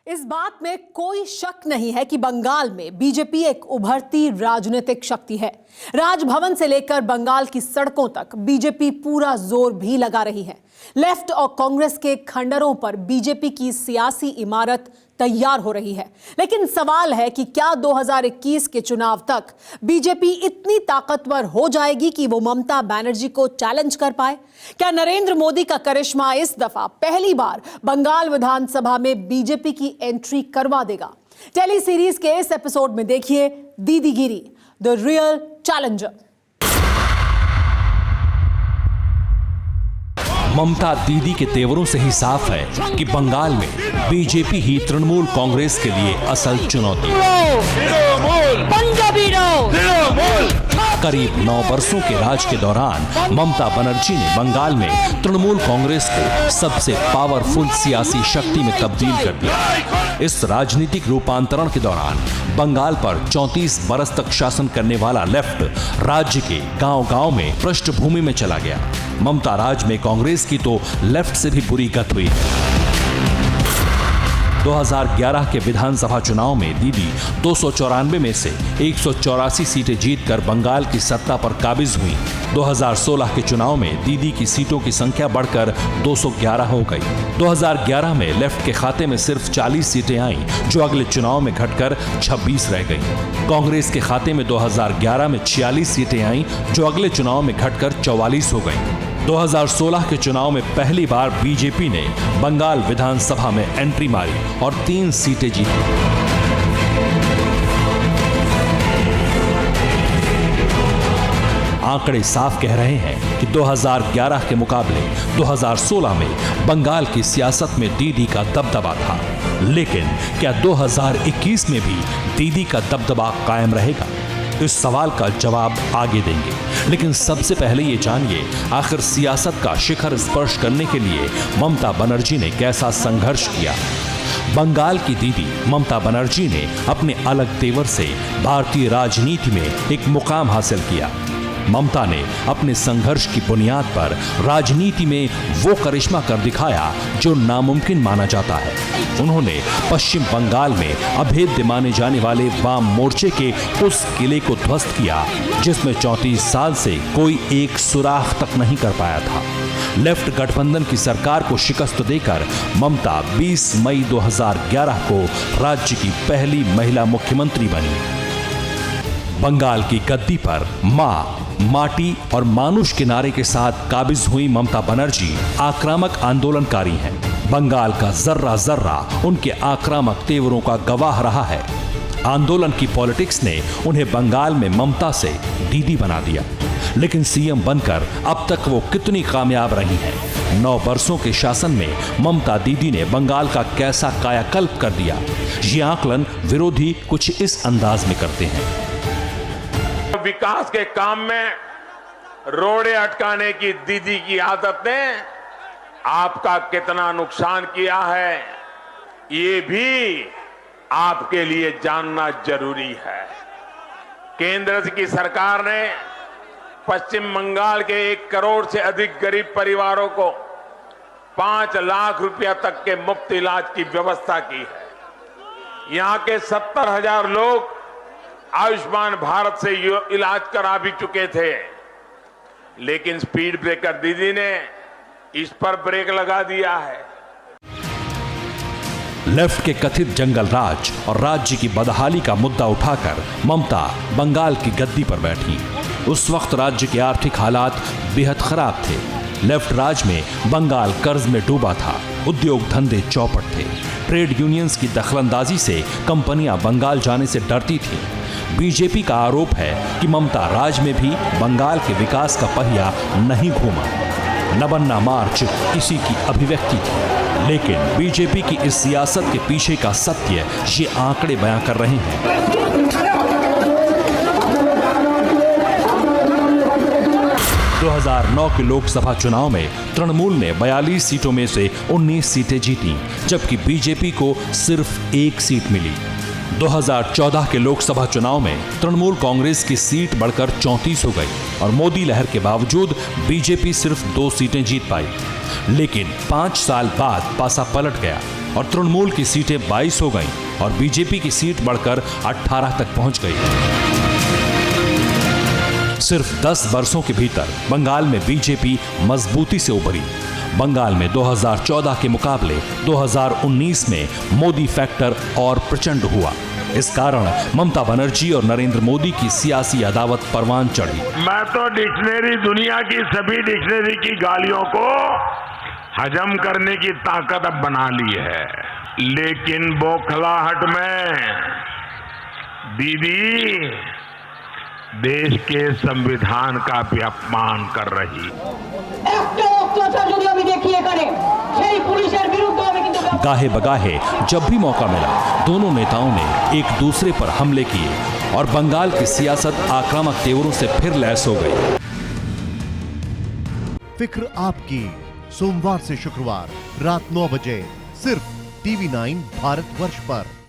इस बात में कोई शक नहीं है कि बंगाल में बीजेपी एक उभरती राजनीतिक शक्ति है। राजभवन से लेकर बंगाल की सड़कों तक बीजेपी पूरा जोर भी लगा रही है। लेफ्ट और कांग्रेस के खंडरों पर बीजेपी की सियासी इमारत तैयार हो रही है। लेकिन सवाल है कि क्या 2021 के चुनाव तक बीजेपी इतनी ताकतवर हो जाएगी कि वो ममता बनर्जी को चैलेंज कर पाए? क्या नरेंद्र मोदी का करिश्मा इस दफा पहली बार बंगाल विधानसभा में बीजेपी की एंट्री करवा देगा? टेली सीरीज के इस एपिसोड में देखिए दीदीगिरी, द रियल चैलेंजर। ममता दीदी के तेवरों से ही साफ है कि बंगाल में बीजेपी ही तृणमूल कांग्रेस के लिए असल चुनौती करीब 9 वर्षों के राज के दौरान ममता बनर्जी ने बंगाल में तृणमूल कांग्रेस को सबसे पावरफुल सियासी शक्ति में तब्दील कर दिया। इस राजनीतिक रूपांतरण के दौरान बंगाल पर 34 बरस तक शासन करने वाला लेफ्ट राज्य के गांव-गांव में पृष्ठभूमि में चला गया। ममता राज में कांग्रेस की तो लेफ्ट से भी बुरी गत हुई। 2011 के विधानसभा चुनाव में दीदी 294 में से 184 सीटें जीतकर बंगाल की सत्ता पर काबिज हुई। 2016 के चुनाव में दीदी की सीटों की संख्या बढ़कर 211 हो गई। 2011 में लेफ्ट के खाते में सिर्फ 40 सीटें आईं, जो अगले चुनाव में घटकर 26 रह गईं। कांग्रेस के खाते में 2011 में 46 सीटें आईं, जो अगले चुनाव में घटकर 44 हो गईं। 2016 के चुनाव में पहली बार बीजेपी ने बंगाल विधानसभा में एंट्री मारी और 3 सीटें जीती। आंकड़े साफ कह रहे हैं कि 2011 के मुकाबले 2016 में बंगाल की सियासत में दीदी का दबदबा था। लेकिन क्या 2021 में भी दीदी का दबदबा कायम रहेगा? इस सवाल का जवाब आगे देंगे, लेकिन सबसे पहले ये जानिए आखिर सियासत का शिखर स्पर्श करने के लिए ममता बनर्जी ने कैसा संघर्ष किया। बंगाल की दीदी ममता बनर्जी ने अपने अलग तेवर से भारतीय राजनीति में एक मुकाम हासिल किया। ममता ने अपने संघर्ष की बुनियाद पर राजनीति में वो करिश्मा कर दिखाया जो नामुमकिन माना जाता है। उन्होंने पश्चिम बंगाल में अभेद्य माने जाने वाले वाम मोर्चे के उस किले को ध्वस्त किया जिसमें 34 साल से कोई एक सुराख तक नहीं कर पाया था। लेफ्ट गठबंधन की सरकार को शिकस्त देकर ममता 20 मई 2011 को राज्य की पहली महिला मुख्यमंत्री बनी। बंगाल की गद्दी पर मां, माटी और मानुष के नारे के साथ काबिज हुई ममता बनर्जी आक्रामक आंदोलनकारी हैं। बंगाल का जर्रा जर्रा उनके आक्रामक तेवरों का गवाह रहा है। आंदोलन की पॉलिटिक्स ने उन्हें बंगाल में ममता से दीदी बना दिया। लेकिन सीएम बनकर अब तक वो कितनी कामयाब रही हैं? 9 वर्षों के शासन में ममता दीदी ने बंगाल का कैसा कायाकल्प कर दिया? ये आकलन विरोधी कुछ इस अंदाज में करते हैं। विकास के काम में रोड़े अटकाने की दीदी की आदत ने आपका कितना नुकसान किया है, ये भी आपके लिए जानना जरूरी है। केंद्र की सरकार ने पश्चिम बंगाल के 1 करोड़ से अधिक गरीब परिवारों को 5 लाख रुपया तक के मुफ्त इलाज की व्यवस्था की है। यहां के 70,000 लोग आयुष्मान भारत से इलाज करा भी चुके थे, लेकिन स्पीड ब्रेकर दीदी ने इस पर ब्रेक लगा दिया है। लेफ्ट के कथित जंगल राज और राज्य की बदहाली का मुद्दा उठाकर ममता बंगाल की गद्दी पर बैठी। उस वक्त राज्य के आर्थिक हालात बेहद खराब थे। लेफ्ट राज में बंगाल कर्ज में डूबा था, उद्योग धंधे चौपट थे। ट्रेड यूनियंस की दखलंदाजी से कंपनियां बंगाल जाने से डरती थी। बीजेपी का आरोप है कि ममता राज में भी बंगाल के विकास का पहिया नहीं घूमा। नबन्ना मार्च इसी की अभिव्यक्ति थी। लेकिन बीजेपी की इस सियासत के पीछे का सत्य ये आंकड़े बयां कर रहे हैं। 2009 के लोकसभा चुनाव में तृणमूल ने 42 सीटों में से 19 सीटें जीती, जबकि बीजेपी को सिर्फ 1 सीट मिली। 2014 के लोकसभा चुनाव में तृणमूल कांग्रेस की सीट बढ़कर 34 हो गई और मोदी लहर के बावजूद बीजेपी सिर्फ 2 सीटें जीत पाई। लेकिन 5 साल बाद पासा पलट गया और तृणमूल की सीटें 22 हो गईं और बीजेपी की सीट बढ़कर 18 तक पहुंच गई। सिर्फ 10 वर्षों के भीतर बंगाल में बीजेपी मजबूती से उभरी। बंगाल में 2014 के मुकाबले 2019 में मोदी फैक्टर और प्रचंड हुआ। इस कारण ममता बनर्जी और नरेंद्र मोदी की सियासी अदावत परवान चढ़ी। मैं तो डिक्शनरी, दुनिया की सभी डिक्शनरी की गालियों को हजम करने की ताकत अब बना ली है, लेकिन बौखलाहट में दीदी देश के संविधान का भी अपमान कर रही। गाहे बगाहे जब भी मौका मिला दोनों नेताओं ने एक दूसरे पर हमले किए और बंगाल की सियासत आक्रामक तेवरों से फिर लैस हो गई। फिक्र आपकी, सोमवार से शुक्रवार रात 9 बजे सिर्फ TV9 भारतवर्ष पर।